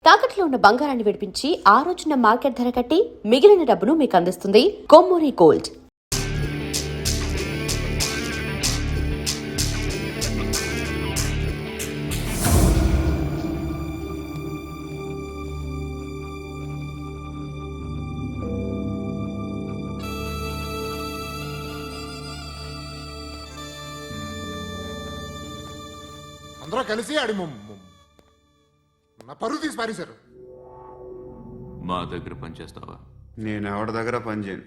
తాకట్లో ఉన్న బంగారాన్ని విడిపించి ఆ రోజున మార్కెట్ ధర కట్టి మిగిలిన డబ్బును మీకు అందిస్తుంది కొమ్మూరి గోల్డ్. అందరూ కలిసి ఆడి నా పరువు తీసి పారేశారు. మా దగ్గర పని చేస్తావా? నేను ఎవరి దగ్గర పని చేయను.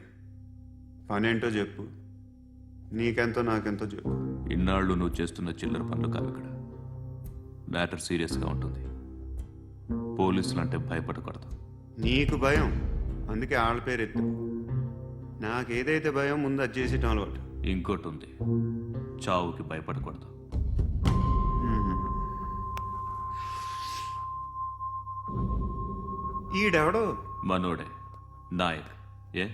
పనేంటో చెప్పు, నీకెంతో నాకెంతో చెప్పు. ఇన్నాళ్ళు నువ్వు చేస్తున్న చిల్లర పనులు కావు ఇక్కడ. మ్యాటర్ సీరియస్గా ఉంటుంది. పోలీసులు అంటే భయపడకూడదు. నీకు భయం, అందుకే ఆళ్ళ పేరు ఎత్తు. నాకేదైతే భయం ముందు అది చేసేటం అలవాటు. ఇంకోటి ఉంది, చావుకి భయపడకూడదు. ఈడెవడో మనోడే నాయక్. ఏ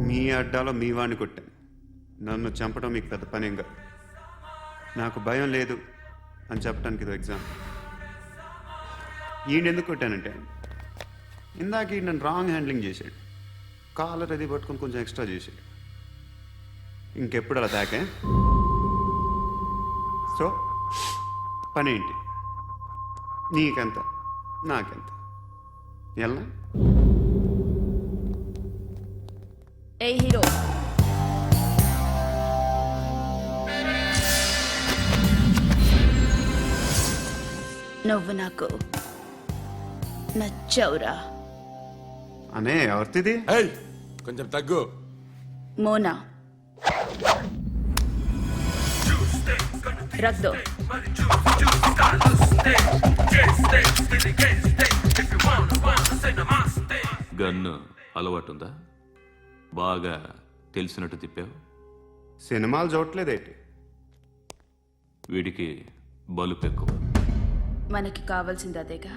మీ అడ్డాలో మీ వాడిని కొట్టాను. నన్ను చంపడం మీకు పెద్ద పనేం కాదు. నాకు భయం లేదు అని చెప్పడానికి ఇది ఎగ్జాంపుల్. ఈయనెందుకు కొట్టానంటే, ఇందాక ఈ నన్ను రాంగ్ హ్యాండ్లింగ్ చేశాడు. కాలర్ అది పట్టుకొని కొంచెం ఎక్స్ట్రా చేశాడు. ఇంకెప్పుడు అలా తాకే. సో పనేంటి, నీకెంత నాకెంత ఎలా? ఏ హీరో, నువ్వు నాకు నచ్చావురా. అనే ఎవరిది? కొంచెం తగ్గు. మోనా రక్దో. గన్ను అలవాటుందా? బాగా తెలిసినట్టు తిప్పావు. సినిమాలు చూడట్లేదేంటి? వీడికి బలుపు ఎక్కువ. మనకి కావాల్సింది అదేగా.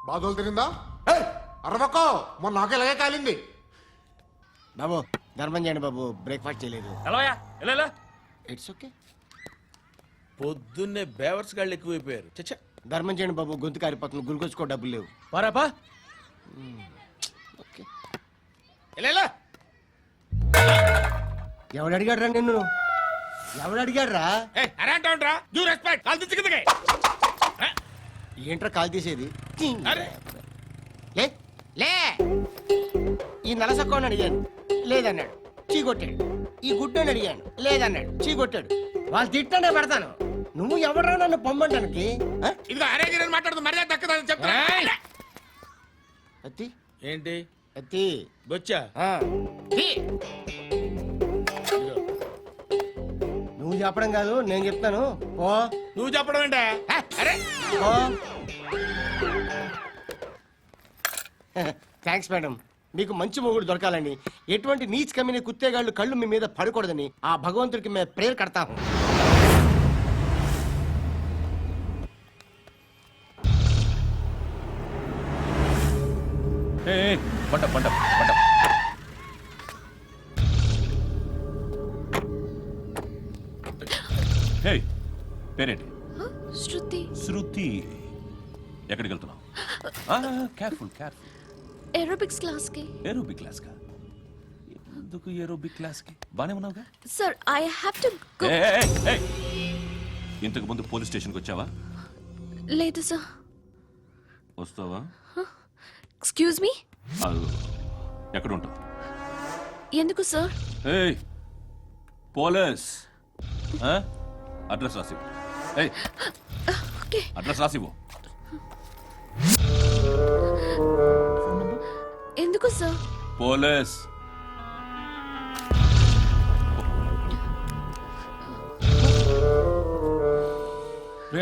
బాధలు తిరిందా? అరవకో, మొన్న నాకు ఇలాగే కాలింది. బాబు ధర్మం చేయండి బాబు, బ్రేక్ఫాస్ట్ చేయలేదు. It's okay. పొద్దున్నే బేవర్స్ గాళ్ళు ఎక్కువైపోయారు. చచ్చా, ధర్మం చేయండి బాబు, గొంతు కారిపోతుంది. గురికొచ్చుకో డబ్బులు లేవు. పారాపా. ఓకే, ఎవడు అడిగాడు రా నిన్ను? ఎవడు అడిగాడు రా? ఏంట్రా కాల్ తీసేది? లే లే. ఈ నలసక్కని అడిగాను, లేదన్నాడు, చీ కొట్టాడు. ఈ గుడ్డని అడిగాను, లేదన్నాడు, చీ కొట్టాడు. వాళ్ళు తిట్టనే పెడతాను. నువ్వు ఎవడరా నన్ను పొమ్మంటానికి? అత్తి ఏంటి అత్తి బొచ్చా? నువ్వు చెప్పడం కాదు, నేను చెప్తాను. ఓ నువ్వు చెప్పడం ఏంటా? అరే థ్యాంక్స్ మేడం. మీకు మంచి మొగుడు దొరకాలని, ఎటువంటి నీచ్ కమ్మిన కుత్తేగాళ్ళు కళ్ళు మీ మీద పడకూడదని ఆ భగవంతుడికి మేము ప్రేయర్ కడతాము. పేరేంటి? శృతి. శృతి. ఎక్కడికి వెళ్తున్నావు? Careful careful. ఏరోబిక్స్ క్లాస్ కి. ఏరోబిక్ క్లాస్ కా? ఎందుకు ఏరోబిక్ క్లాస్ కి? బానే ఉన్నావుగా? Sir, I have to go. ఇంతకు ముందు పోలీస్ స్టేషన్కి వచ్చావా? లేదు సార్. వస్తావా? Excuse me. ఎక్కడ ఉంటావు? ఎందుకు సార్? పోలీస్ అడ్రస్ రాసివ్వు. ఓకే, అడ్రస్ రాసివ్వు. ఎందుకు sir? Police.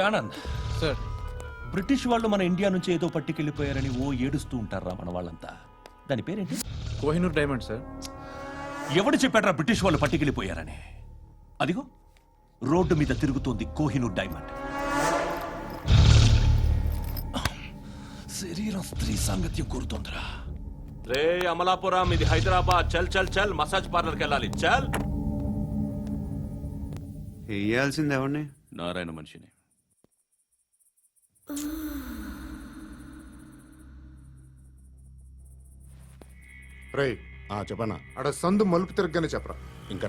Anand sir, British వాళ్ళు మన ఇండియా నుంచి ఏదో పట్టుకెళ్ళిపోయారని ఏడుస్తూ ఉంటారా మన వాళ్ళంతా? దాని పేరేంటి? Kohinoor diamond sir. ఎవడు చెప్పాడ్రా బ్రిటిష్ వాళ్ళు పట్టుకెళ్ళిపోయారని? అదిగో రోడ్డు మీద తిరుగుతోంది కోహినూర్ డైమండ్. శరీరం స్త్రీ సాంగత్యం కోరుతోందిరా. రే అమలాపురం, ఇది హైదరాబాద్. చల్ చల్ చల్, మసాజ్ పార్లర్కి వెళ్ళాలి. చల్. వేయాల్సింది ఎవరిని? నారాయణ మనిషిని. రే చెప్పనా అడ సందు మలుపు తిరగగానే చెప్పరా. ఇంకా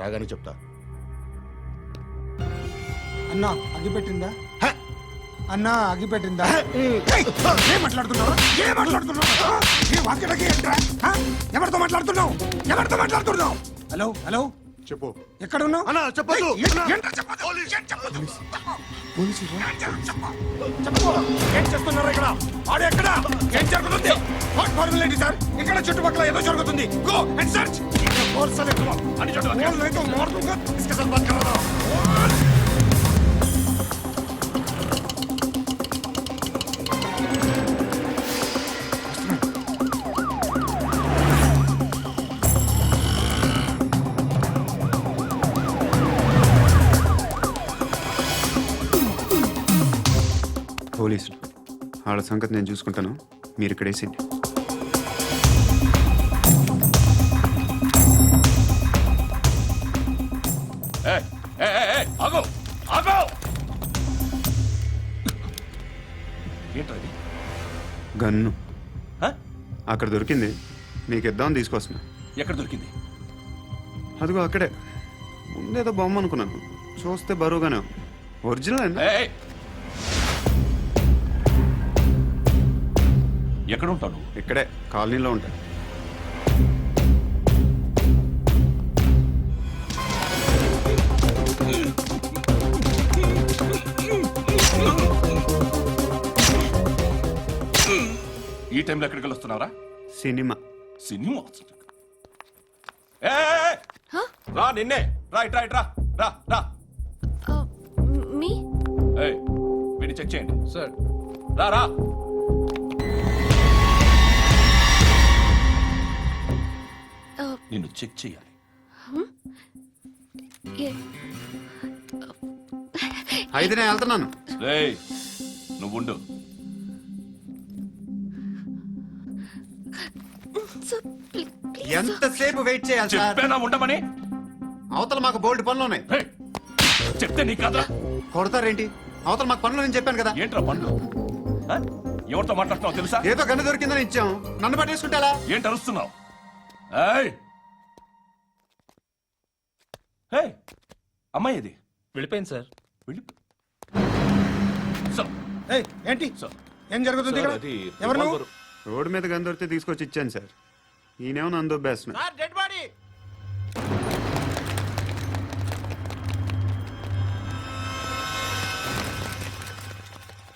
రాగానే చెప్తా. అన్నా అగిపెట్టిందా? అన్నా అగిపెట్టిందా? ఏం మాట్లాడుతున్నావు? ఎవరితో మాట్లాడుతున్నావు? హలో హలో, చెప్పు. ఎక్కడ ఉన్నావు? అన్నా చెప్పదు. ఏం చేస్తున్నారు ఇక్కడ? ఆడు ఎక్కడ? ఏం జరుగుతుంది? What formality sir? ఇక్కడ చుట్టుపక్కల ఏదో జరుగుతుంది. Go and search. పోలీసులు వాళ్ళ సంగతి నేను చూసుకుంటాను, మీరు ఇక్కడ వేసేయండి. ఆగో ఆగో. ఏంటది? గన్ను హ? అక్కడ దొరికింది, మీకు ఇద్దామని తీసుకొస్తున్నా. ఎక్కడ దొరికింది? అదిగో అక్కడే. ముందేదో బొమ్మ అనుకున్నాను, చూస్తే బరువుగానే ఉంది. ఒరిజినల్ అండి. ఎక్కడ ఉంటాను? ఇక్కడే కాలనీలో ఉంటాయి. ఈ టైంలో ఎక్కడికి వస్తున్నారా? సినిమా. సినిమా రా, నిన్నే. రైట్ రైట్ రా రా రా. మీ వీడిని చెక్ చేయండి. సార్. రా రా. నిన్ను చెక్ చేయాలి. అయితే నేను వెళ్తున్నాను. రేయ్ నువ్వుండు. ఎంతసేపు వెయిట్ చేయాలి సార్? చెప్పేనా ఉండమని? అవతల మాకు బోల్డ్ పనులు ఉన్నాయి. రేయ్, చెప్తే నీకు కదా. కొడతారేంటి? అవతల మాకు పనులు నేను చెప్పాను కదా. ఏంట్రా పండ్లు? ఎవరితో మాట్లాడుతున్నావు తెలుసా? ఏదో గన్ను దొరికిందని ఇచ్చాం, నన్ను పట్టేసుకుంటా. ఏంటి అరుస్తున్నావు? అమ్మాయి ఇది వెళ్ళిపోయింది సార్. ఏంటి సార్, ఏం జరుగుతుంది ఇక్కడ? అది ఎవరు నువ్వు? రివాల్వర్. రోడ్డు మీద గన్ను దొరికితే తీసుకొచ్చి ఇచ్చాను సార్. ఈయనేమో నన్ను దొబ్బేస్తున్నా. Dead body.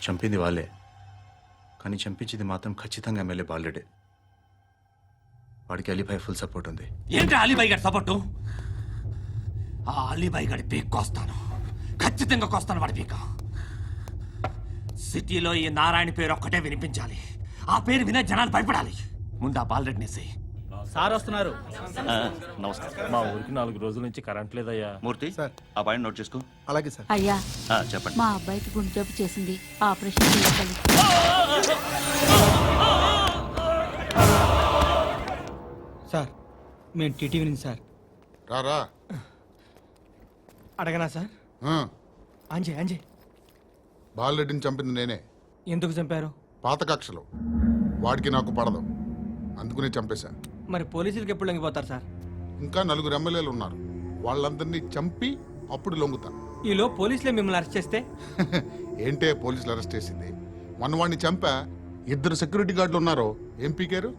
చంపింది వాళ్ళే, కానీ చంపించింది మాత్రం ఖచ్చితంగా ఎమ్మెల్యే బాలుడే. వాడికి అలీబాయ్ ఫుల్ సపోర్ట్ ఉంది. ఏంటి అలీబాయి గారి సపోర్టు? ఆ అలీబాయి గారి పీక్ కోస్తాను, ఖచ్చితంగా కోస్తాను వాడి పీక. సిటీలో ఈ నారాయణ పేరు ఒక్కటే వినిపించాలి. ఆ పేరు వినే జనాలు భయపడాలి. ముందు ఆ బాలరెడ్డినేసి. సార్ వస్తున్నారు. నమస్కారం. మా ఊరికి 4 రోజుల నుంచి కరెంట్ లేదయ్యా. మూర్తి ఆ పాయింట్ నోట్ చేసుకో. అలాగే సార్. అయ్యా, చెప్పండి. మా అబ్బాయికి గుండె జబ్బు చేసింది, ఆపరేషన్ చేయాలి. సార్ మేము టీటీవీ నుంచి సార్. రారా. అడగనా సార్? అంజయ్ బాలరెడ్డిని చంపింది నేనే. ఎందుకు చంపారు? పాత కక్షలు. వాడికి నాకు పడదు, అందుకునే చంపేశా. మరి పోలీసులకి ఎప్పుడు లొంగిపోతారు సార్? ఇంకా 4 ఎమ్మెల్యేలు ఉన్నారు, వాళ్ళందరినీ చంపి అప్పుడు లొంగుతా. ఈలో పోలీసులే మిమ్మల్ని అరెస్ట్ చేస్తే? ఏంటే పోలీసులు అరెస్ట్ చేసింది? వాడిని చంపా. 2 సెక్యూరిటీ గార్డులు ఉన్నారు, ఏం పీకారు?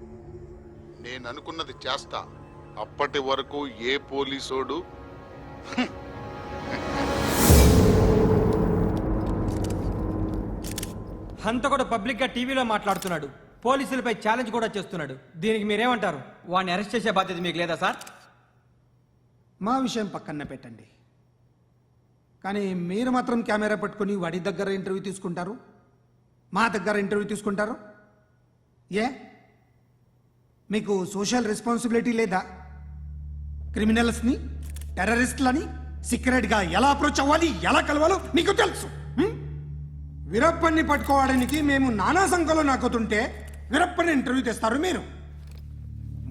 నేను అనుకున్నది చేస్తా. అప్పటి వరకు ఏ పోలీసోడు హంతకుడు పబ్లిక్ గా టీవీలో మాట్లాడుతున్నాడు, పోలీసులపై ఛాలెంజ్ కూడా చేస్తున్నాడు. దీనికి మీరేమంటారు? వాడిని అరెస్ట్ చేసే బాధ్యత మీకు లేదా సార్? మా విషయం పక్కన పెట్టండి, కానీ మీరు మాత్రం కెమెరా పట్టుకుని వాడి దగ్గర ఇంటర్వ్యూ తీసుకుంటారు, మా దగ్గర ఇంటర్వ్యూ తీసుకుంటారు. ఏ మీకు సోషల్ రెస్పాన్సిబిలిటీ లేదా? క్రిమినల్స్ని, టెర్రరిస్టులని సీక్రెట్గా ఎలా అప్రోచ్ అవ్వాలి, ఎలా కలవాలో మీకు తెలుసు. వీరప్పన్ని పట్టుకోవడానికి మేము నానా సంఖ్యలో నాకుతుంటే వీరప్పని ఇంటర్వ్యూ తెస్తారు మీరు.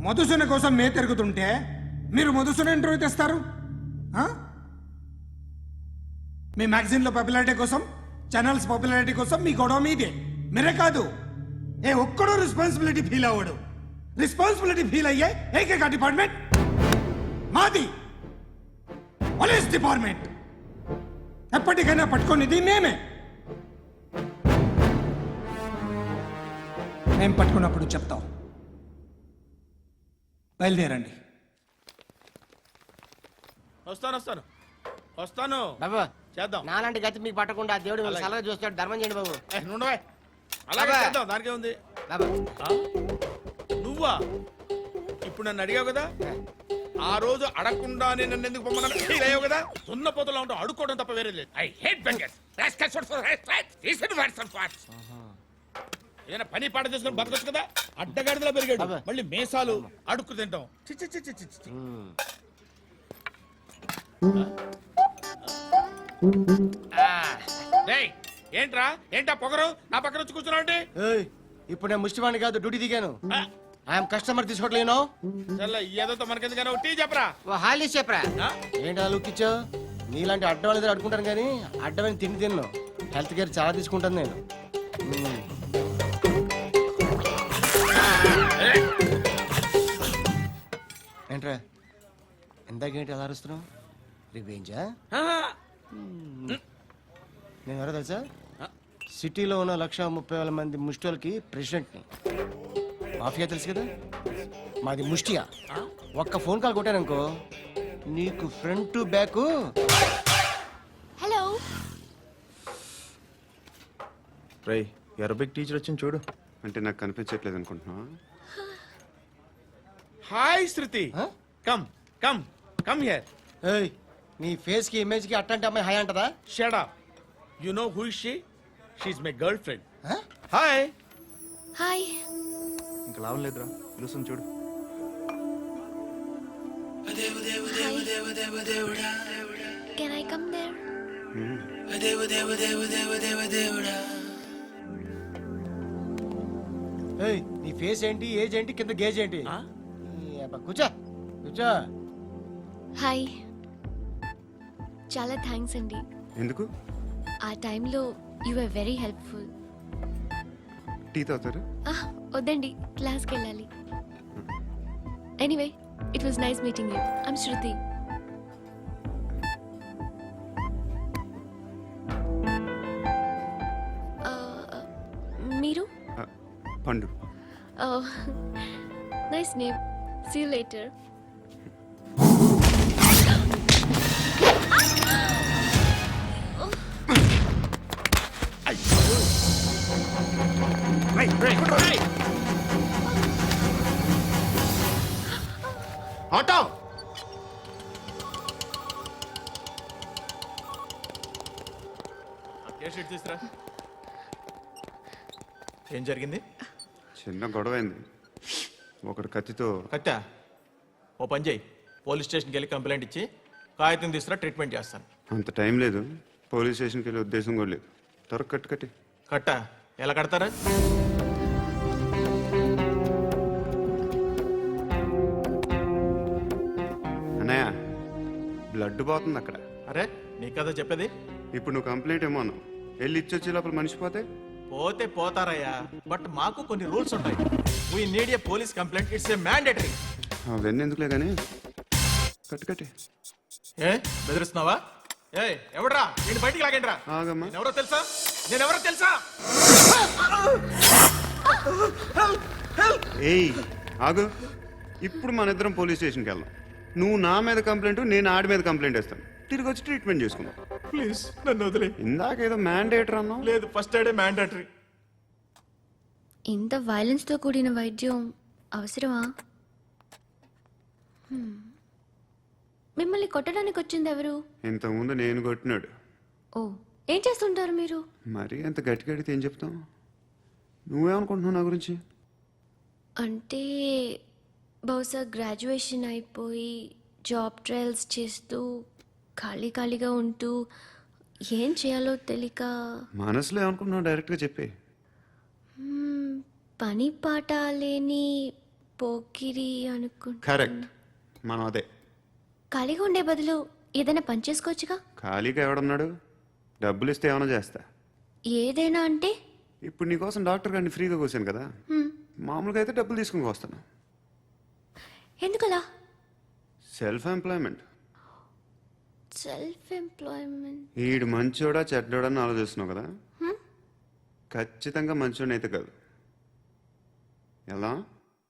మధుసూన కోసం మే తిరుగుతుంటే మీరు మధుసూన ఇంటర్వ్యూ తెస్తారు. ఆ? మీ మ్యాగజైన్లో పాపులారిటీ కోసం, ఛానల్స్ పాపులారిటీ కోసం మీ గొడవ మీదే. మీరే కాదు, ఏ ఒక్కడో రెస్పాన్సిబిలిటీ ఫీల్ అవ్వడు. రెస్పాన్సిబిలిటీ ఫీల్ అయ్యే ఏకైక డిపార్ట్మెంట్ మాది, పోలీస్ డిపార్ట్మెంట్. ఎప్పటికైనా పట్టుకునేది మేమే. మేము పట్టుకున్నప్పుడు చెప్తాం. బయలుదేరండి. వస్తాను బాబు చేద్దాం. నాలాంటి గతి మీకు పట్టకుండా దేవుడు మిమ్మల్ని సలహా చూస్తాడు. ధర్మం చేయండి బాబు. నుండవే అలాగే అబ్బా. చేద్దాం, దానికే ఉంది. బాబు నువ్వా ఇప్పుడు నన్ను అడిగావు కదా, ఆ రోజు అడగకుండానే నన్ను ఎందుకు పొమ్మన్నా ఫీల్ అయ్యావు కదా. సున్న పోతలో ఉంటావు, అడుక్కోవడం తప్ప వేరే లేదు. I hate bangers. ఏదైనా పని పాట చేసుకుని బతకొచ్చు కదా. అడ్డగాడిదలా పెరిగాడు, అబ్బా. మళ్ళీ మేసాలు అడుక్కు తింటాం. చి చి చి చి చి చి. రేయ్, ఏంట్రా ఏంటా పొగరు నా పక్కన వచ్చి కూర్చున్నావు అంటే? ఏయ్, ఇప్పుడు నేను ముష్టివాణి కాదు, డ్యూటీ దిగాను. ఐఎమ్ కస్టమర్ తీసుకోవట్లేను. ఏదో మనకెందుకైనా టీ చెప్పరా. ఓ హాలీస్ చెప్పరా. ఆ? ఏంటి అలా లుక్ ఇచ్చావు? నీలాంటి అడ్డం వాళ్ళ దగ్గర అడుకుంటాను కానీ అడ్డమైన తిండి తిన్ను. హెల్త్ కేర్ చాలా తీసుకుంటాను నేను. ఏంట్రా ఎందాకేంటి అలా అరుస్తున్నావు? రివేంజా? నేను ఎవరో తెలుసా? సిటీలో ఉన్న 130,000 మంది ముష్టిలకి ప్రెసిడెంట్ని. మాఫియా తెలుసు కదా, మాది ముష్టియా. ఒక్క ఫోన్ కాల్ కొట్టాననుకో నీకు ఫ్రంట్ టు బ్యాక్. హలో, రై అరబిక్ టీచర్ వచ్చింది చూడు. అంటే నాకు కనిపించట్లేదు అనుకుంటున్నా. Hi Shruti, come come come here. ఏయ్, నీ ఫేస్ కి ఇమేజ్ కి అట్లాంటి అమ్మాయి హాయ్ అంటదా? Shut up. You know who is she? She is my girlfriend. Hi. Hi. ఇంకా లాభం లేదురా, పిలుస్తుంది చూడు. Can I come there? ఏయ్, నీ ఫేస్ ఏంటి, ఏజ్ ఏంటి, కింద గేజ్ ఏంటి? ఈ అబ్బా, కూర్చో కూర్చో. హాయ్. చాలా థ్యాంక్స్ అండి. ఎందుకు? ఆ టైంలో you are very helpful. Tea తాగుతారు? వద్దండి, క్లాస్కి వెళ్ళాలి. Anyway, it was nice meeting you. I'm Shruti. మీరు? Pandu. Nice name. See you later. Auto. తీసురా. ఏం జరిగింది? చిన్న గొడవ అయింది. ఒకడు కత్తితో. కట్టా ఓ పని చేయి, పోలీస్ స్టేషన్కి వెళ్ళి కంప్లైంట్ ఇచ్చి కాగితం తీసుకురా, ట్రీట్మెంట్ చేస్తాను. అంత టైం లేదు, పోలీస్ స్టేషన్కి వెళ్ళే ఉద్దేశం కూడా లేదు. త్వర కట్టి. కట్టా ఎలా కడతారా? అన్నయ్య, బ్లడ్ పోతుంది అక్కడ. అరే నీ కదా చెప్పేది. ఇప్పుడు నువ్వు కంప్లైంట్ ఏమో అన్నావు, వెళ్ళి ఇచ్చొచ్చే లోపల మనిషి పోతే పోతే పోతారయ్యా, బట్ మాకు కొన్ని రూల్స్ ఉంటాయి. We need a police complaint, it's a mandatory. అవన్నీ ఎందుకులే కానీ కట్టి. ఏ బెదిరిస్తున్నావా? ఏ ఎవడ్రా నేను బయటికి లాగండి రా. ఆగమ్మా. ఎవరో తెలుసా? నేనెవరో తెలుసా? ఏయ్ ఆగు, ఇప్పుడు మన ఇద్దరం పోలీస్ స్టేషన్కి వెళ్దాం. నువ్వు నా మీద కంప్లైంట్, నేను ఆడి మీద కంప్లైంట్ వేస్తాను. తిరిగి వచ్చి ట్రీట్మెంట్ చేసుకుందాం. ప్లీజ్ నన్ను వదిలే. ఇందాకేదో మ్యాండేటర్ అన్నావు. లేదు, ఫస్ట్ ఎయిడే మ్యాండేటరీ. ఇంత వైలెన్స్తో కూడిన వైద్యం అవసరమా? మిమ్మల్ని కొట్టడానికి వచ్చింది ఎవరు? ఇంతకుముందు నేను కొట్టినాడు. ఓ, ఏం చేస్తుంటారు మీరు? మరి అంత గట్టిగా అడిగితే ఏం చెప్తావు? నువ్వేమనుకుంటున్నావు నా గురించి? అంటే బహుశా గ్రాడ్యుయేషన్ అయిపోయి జాబ్ ట్రయల్స్ చేస్తూ ఖాళీగా ఉంటూ ఏం చేయాలో తెలియక మనసులో ఏమనుకుంటున్నావు డైరెక్ట్గా చెప్పే. పని పాట లేని పోకిరి అనుకుంటా. కరెక్ట్, మనం అదే. ఖాళీగా ఉండే బదులు ఏదైనా పని చేసుకోవచ్చుగా. ఖాళీగా ఎవడన్నాడు? డబ్బులు ఇస్తే ఏమైనా చేస్తా. ఏదైనా అంటే ఇప్పుడు నీకోసం డాక్టర్ గారిని ఫ్రీగా కూర్చాను కదా, హ్మ్, మామూలుగా అయితే డబ్బులు తీసుకుని వస్తాను. ఎందుకలా? Self employment. Self employment. ఈడు మంచోడా చెడ్డోడా అని ఆలోచిస్తున్నావు కదా, ఖచ్చితంగా మంచోడని అయితే కాదు. ఎలా?